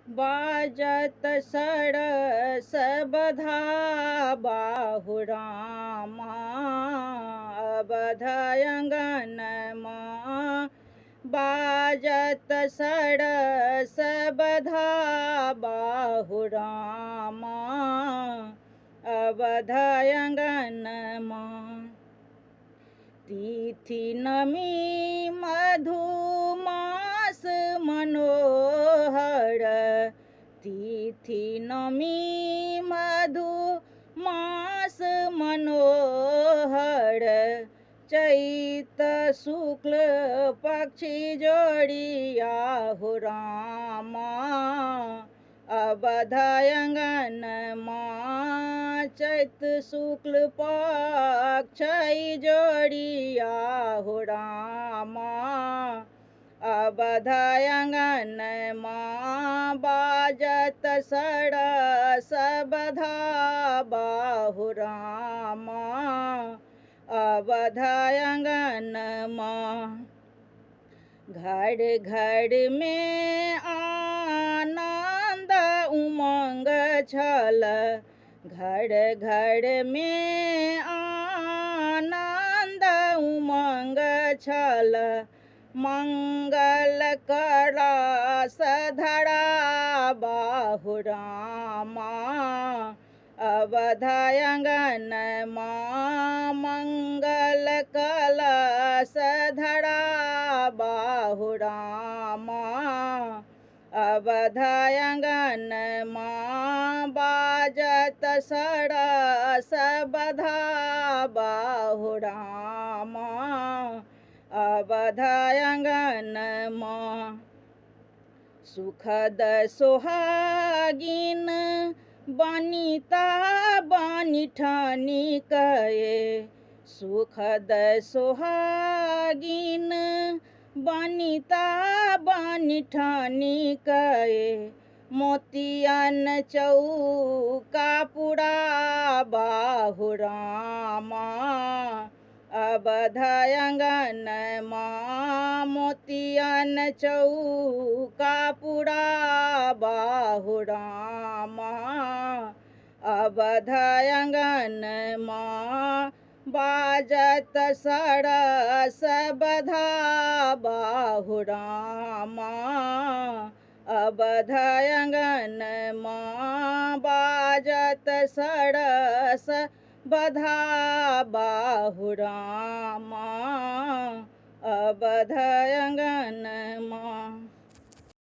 बाजत सड़स बधा बाहु रामा अवध अंगनमा बाजत सड़स बधा बाहु रामा अवध अंगनमा तिथि नमी मधुमास मनोहर तिथि नमी मधुमास मनोहर चैत शुक्ल पक्षी जोड़िया हो रामा अवध अंगनमा चैत शुक्ल पक्ष जोड़िया हो रामा अवध अंगनमा बाजत सड़स बधा बाहु रामा अवध अंगनमा घर घर में आनंद उमंग छल घर घर में आनंद उमंग छल मंगल करास धरा बाहु रामा अवध अंगनमा मंगल कलश धरा बाहु रामा अवध अंगनमा बाजत सड़स बधा बाहु रामा अवध अंगनमा सुखद सुहागिन बनिता बनिठानी कहे सुखद सुहागिन बनिता बनिठानी कहे मोतियन चौका पुरा बाहु रामा अवध अंगनमा मोतियन चौका पुरा बाहु रामा अवध अंगनमा बाजत सड़स बधा बाहु रामा अवध अंगनमा बाजत सड़स बधा बाहु रामा अवध अंगनमा।